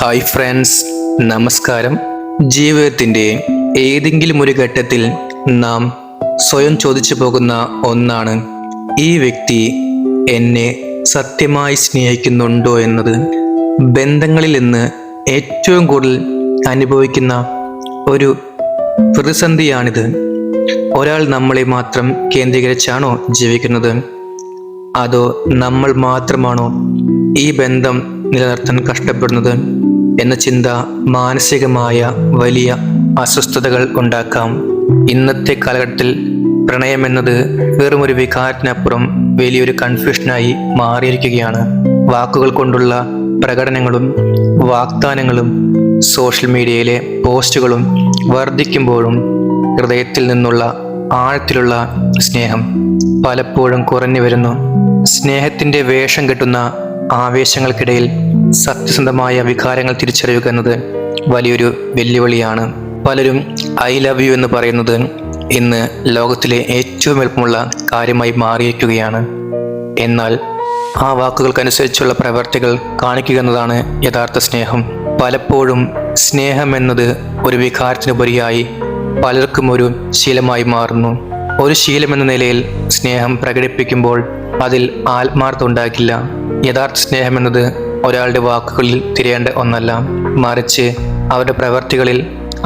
Hi friends, നമസ്കാരം. ജീവിതത്തിൻ്റെ ഏതെങ്കിലും ഒരു ഘട്ടത്തിൽ നാം സ്വയം ചോദിച്ചു പോകുന്ന ഒന്നാണ്, ഈ വ്യക്തി എന്നെ സത്യമായി സ്നേഹിക്കുന്നുണ്ടോ എന്നത്. ബന്ധങ്ങളിൽ നിന്ന് ഏറ്റവും കൂടുതൽ അനുഭവിക്കുന്ന ഒരു പ്രതിസന്ധിയാണിത്. ഒരാൾ നമ്മളെ മാത്രം കേന്ദ്രീകരിച്ചാണോ ജീവിക്കുന്നത്, അതോ നമ്മൾ മാത്രമാണോ ഈ ബന്ധം നിലനിർത്താൻ കഷ്ടപ്പെടുന്നത് എന്ന ചിന്ത മാനസികമായ വലിയ അസ്വസ്ഥതകൾ ഉണ്ടാക്കാം. ഇന്നത്തെ കാലഘട്ടത്തിൽ പ്രണയമെന്നത് വെറും ഒരു വികാരത്തിനപ്പുറം വലിയൊരു കൺഫ്യൂഷനായി മാറിയിരിക്കുകയാണ്. വാക്കുകൾ കൊണ്ടുള്ള പ്രകടനങ്ങളും വാഗ്ദാനങ്ങളും സോഷ്യൽ മീഡിയയിലെ പോസ്റ്റുകളും വർദ്ധിക്കുമ്പോഴും ഹൃദയത്തിൽ നിന്നുള്ള ആഴത്തിലുള്ള സ്നേഹം പലപ്പോഴും കുറഞ്ഞു വരുന്നു. സ്നേഹത്തിൻ്റെ വേഷം കെട്ടുന്ന ആവേശങ്ങൾക്കിടയിൽ സത്യസന്ധമായ വികാരങ്ങൾ തിരിച്ചറിയുക എന്നത് വലിയൊരു വെല്ലുവിളിയാണ്. പലരും ഐ ലവ് യു എന്ന് പറയുന്നത് ഇന്ന് ലോകത്തിലെ ഏറ്റവും എളുപ്പമുള്ള കാര്യമായി മാറിയിരിക്കുകയാണ്. എന്നാൽ ആ വാക്കുകൾക്കനുസരിച്ചുള്ള പ്രവർത്തികൾ കാണിക്കുക എന്നതാണ് യഥാർത്ഥ സ്നേഹം. പലപ്പോഴും സ്നേഹം എന്നത് ഒരു വികാരത്തിനുപരിയായി പലർക്കും ഒരു ശീലമായി മാറുന്നു. ഒരു ശീലമെന്ന നിലയിൽ സ്നേഹം പ്രകടിപ്പിക്കുമ്പോൾ അതിൽ ആത്മാർത്ഥത ഉണ്ടാകില്ല. യഥാർത്ഥ സ്നേഹം എന്നത് ഒരാളുടെ വാക്കുകളിൽ തിരയേണ്ട ഒന്നല്ല, മറിച്ച് അവരുടെ പ്രവർത്തികളിൽ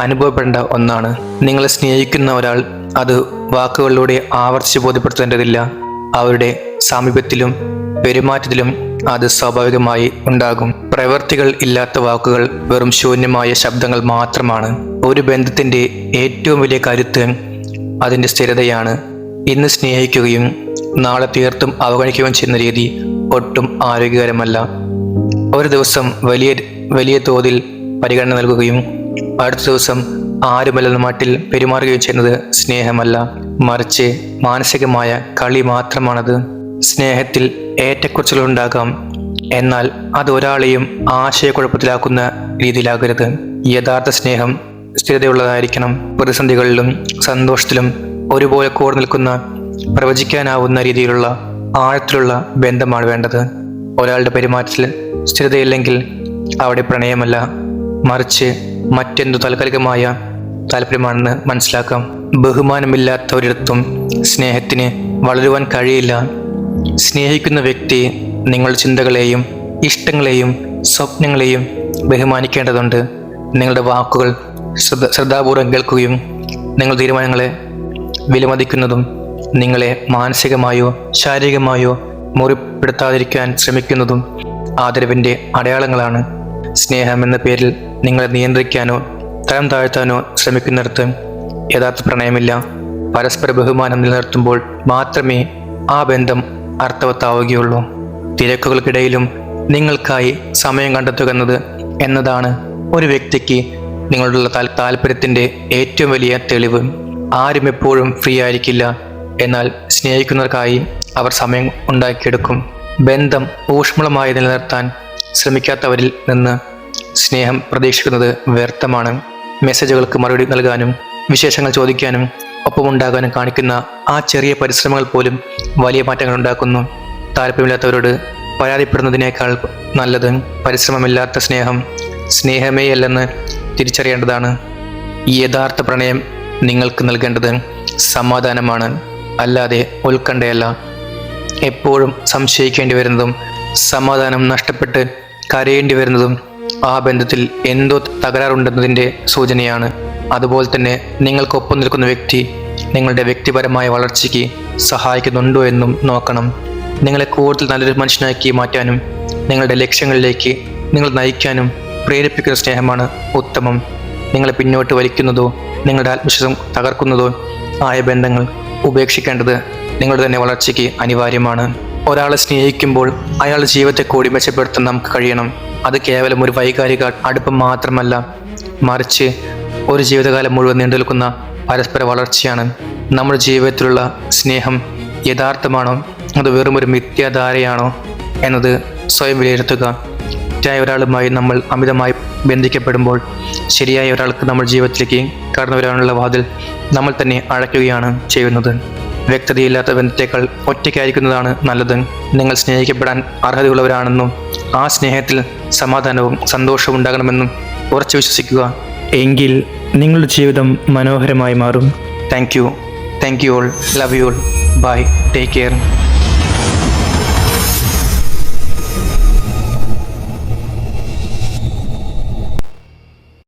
അനുഭവപ്പെടേണ്ട ഒന്നാണ്. നിങ്ങളെ സ്നേഹിക്കുന്ന ഒരാൾ അത് വാക്കുകളിലൂടെ ആവർത്തിച്ച് ബോധ്യപ്പെടുത്തേണ്ടതില്ല. അവരുടെ സാമീപ്യത്തിലും പെരുമാറ്റത്തിലും അത് സ്വാഭാവികമായി ഉണ്ടാകും. പ്രവർത്തികൾ ഇല്ലാത്ത വാക്കുകൾ വെറും ശൂന്യമായ ശബ്ദങ്ങൾ മാത്രമാണ്. ഒരു ബന്ധത്തിൻ്റെ ഏറ്റവും വലിയ കരുത്ത് അതിൻ്റെ സ്ഥിരതയാണ്. ഇന്ന് സ്നേഹിക്കുകയും നാളെ തീർത്തും അവഗണിക്കുകയും ചെയ്യുന്ന രീതി ഒട്ടും ആരോഗ്യകരമല്ല. ഒരു ദിവസം വലിയ തോതിൽ പരിഗണന നൽകുകയും അടുത്ത ദിവസം ആരുമല്ലെന്ന മട്ടിൽ പെരുമാറുകയും ചെയ്യുന്നത് സ്നേഹമല്ല, മറിച്ച് മാനസികമായ കളി മാത്രമാണത്. സ്നേഹത്തിൽ ഏറ്റക്കുറച്ചിലുകൾ ഉണ്ടാകാം, എന്നാൽ അത് ഒരാളെയും ആശയക്കുഴപ്പത്തിലാക്കുന്ന രീതിയിലാകരുത്. യഥാർത്ഥ സ്നേഹം സ്ഥിരതയുള്ളതായിരിക്കണം. പ്രതിസന്ധികളിലും സന്തോഷത്തിലും ഒരുപോലെ കൂടെ നിൽക്കുന്ന പ്രവചിക്കാനാവുന്ന രീതിയിലുള്ള ആഴത്തിലുള്ള ബന്ധമാണ് വേണ്ടത്. ഒരാളുടെ പെരുമാറ്റത്തിൽ സ്ഥിരതയില്ലെങ്കിൽ അവിടെ പ്രണയമല്ല, മറിച്ച് മറ്റെന്തു താൽക്കാലികമായ താല്പര്യമാണെന്ന് മനസ്സിലാക്കാം. ബഹുമാനമില്ലാത്ത ഒരിടത്തും സ്നേഹത്തിന് വളരുവാൻ കഴിയില്ല. സ്നേഹിക്കുന്ന വ്യക്തി നിങ്ങളുടെ ചിന്തകളെയും ഇഷ്ടങ്ങളെയും സ്വപ്നങ്ങളെയും ബഹുമാനിക്കേണ്ടതുണ്ട്. നിങ്ങളുടെ വാക്കുകൾ ശ്രദ്ധാപൂർവം കേൾക്കുകയും നിങ്ങളുടെ തീരുമാനങ്ങളെ വിലമതിക്കുന്നതും നിങ്ങളെ മാനസികമായോ ശാരീരികമായോ മുറിപ്പെടുത്താതിരിക്കാൻ ശ്രമിക്കുന്നതും ആദരവിൻ്റെ അടയാളങ്ങളാണ്. സ്നേഹം എന്ന പേരിൽ നിങ്ങളെ നിയന്ത്രിക്കാനോ തരം താഴ്ത്താനോ ശ്രമിക്കുന്നിടത്ത് യഥാർത്ഥ പ്രണയമില്ല. പരസ്പര ബഹുമാനം നിലനിർത്തുമ്പോൾ മാത്രമേ ആ ബന്ധം അർത്ഥവത്താവുകയുള്ളൂ. തിരക്കുകൾക്കിടയിലും നിങ്ങൾക്കായി സമയം കണ്ടെത്തുക എന്നതാണ് ഒരു വ്യക്തിക്ക് നിങ്ങളുള്ള താല്പര്യത്തിൻ്റെ ഏറ്റവും വലിയ തെളിവ്. ആരും എപ്പോഴും ഫ്രീ ആയിരിക്കില്ല, എന്നാൽ സ്നേഹിക്കുന്നവർക്കായി അവർ സമയം ഉണ്ടാക്കിയെടുക്കും. ബന്ധം ഊഷ്മളമായി നിലനിർത്താൻ ശ്രമിക്കാത്തവരിൽ നിന്ന് സ്നേഹം പ്രതീക്ഷിക്കുന്നത് വ്യർത്ഥമാണ്. മെസ്സേജുകൾക്ക് മറുപടി നൽകാനും വിശേഷങ്ങൾ ചോദിക്കാനും ഒപ്പമുണ്ടാകാനും കാണിക്കുന്ന ആ ചെറിയ പരിശ്രമങ്ങൾ പോലും വലിയ മാറ്റങ്ങൾ ഉണ്ടാക്കുന്നു. താല്പര്യമില്ലാത്തവരോട് പരാതിപ്പെടുന്നതിനേക്കാൾ നല്ലത് പരിശ്രമമില്ലാത്ത സ്നേഹമേ അല്ലെന്ന് തിരിച്ചറിയേണ്ടതാണ്. യഥാർത്ഥ പ്രണയം നിങ്ങൾക്ക് നൽകേണ്ടത് സമാധാനമാണ്, അല്ലാതെ ഉത്കണ്ഠയല്ല. എപ്പോഴും സംശയിക്കേണ്ടി വരുന്നതും സമാധാനം നഷ്ടപ്പെട്ട് കരയേണ്ടി വരുന്നതും ആ ബന്ധത്തിൽ എന്തോ തകരാറുണ്ടെന്നതിൻ്റെ സൂചനയാണ്. അതുപോലെ തന്നെ നിങ്ങൾക്കൊപ്പം നിൽക്കുന്ന വ്യക്തി നിങ്ങളുടെ വ്യക്തിപരമായ വളർച്ചയ്ക്ക് സഹായിക്കുന്നുണ്ടോ എന്നും നോക്കണം. നിങ്ങളെ കൂടുതൽ നല്ലൊരു മനുഷ്യനാക്കി മാറ്റാനും നിങ്ങളുടെ ലക്ഷ്യങ്ങളിലേക്ക് നിങ്ങൾ നയിക്കാനും പ്രേരിപ്പിക്കുന്ന സ്നേഹമാണ് ഉത്തമം. നിങ്ങളെ പിന്നോട്ട് വലിക്കുന്നതോ നിങ്ങളുടെ ആത്മവിശ്വാസം തകർക്കുന്നതോ ആയ ബന്ധങ്ങൾ ഉപേക്ഷിക്കേണ്ടത് നിങ്ങളുടെ തന്നെ വളർച്ചയ്ക്ക് അനിവാര്യമാണ്. ഒരാളെ സ്നേഹിക്കുമ്പോൾ അയാളുടെ ജീവിതത്തെ കൂടി മെച്ചപ്പെടുത്താൻ നമുക്ക് കഴിയണം. അത് കേവലം ഒരു വൈകാരിക അടുപ്പം മാത്രമല്ല, മറിച്ച് ഒരു ജീവിതകാലം മുഴുവൻ നീണ്ടു നിൽക്കുന്ന പരസ്പര വളർച്ചയാണ്. നമ്മുടെ ജീവിതത്തിലുള്ള സ്നേഹം യഥാർത്ഥമാണോ അത് വെറും ഒരു മിഥ്യാധാരയാണോ എന്നത് സ്വയം വിലയിരുത്തുക. തെറ്റായ ഒരാളുമായി നമ്മൾ അമിതമായി ബന്ധിക്കപ്പെടുമ്പോൾ ശരിയായ ഒരാൾക്ക് നമ്മുടെ ജീവിതത്തിലേക്ക് കടന്നു വരാനുള്ള വാതിൽ നമ്മൾ തന്നെ അടയ്ക്കുകയാണ് ചെയ്യുന്നത്. വ്യക്തതയില്ലാത്ത ബന്ധത്തേക്കാൾ ഒറ്റയ്ക്കായിരിക്കുന്നതാണ് നല്ലത്. നിങ്ങൾ സ്നേഹിക്കപ്പെടാൻ അർഹതയുള്ളവരാണെന്നും ആ സ്നേഹത്തിൽ സമാധാനവും സന്തോഷവും ഉണ്ടാകണമെന്നും ഉറച്ചു വിശ്വസിക്കുക. എങ്കിൽ നിങ്ങളുടെ ജീവിതം മനോഹരമായി മാറും. Thank you all. Love you all. Bye. Take care.